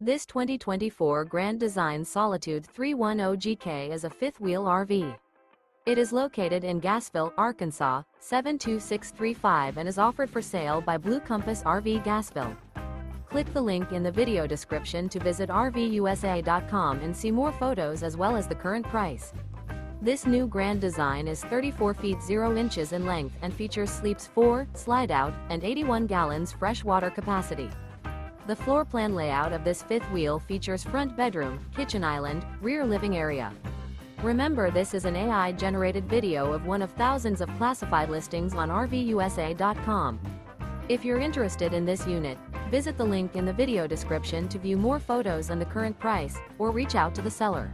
This 2024 Grand Design Solitude 310GK is a fifth-wheel RV. It is located in Gassville, Arkansas, 72635 and is offered for sale by Blue Compass RV Gassville. Click the link in the video description to visit RVUSA.com and see more photos as well as the current price. This new Grand Design is 34 feet 0 inches in length and features sleeps 4, slide-out, and 81 gallons fresh water capacity. The floor plan layout of this fifth wheel features front bedroom, kitchen island, rear living area. Remember, this is an AI-generated video of one of thousands of classified listings on RVUSA.com. If you're interested in this unit, visit the link in the video description to view more photos and the current price, or reach out to the seller.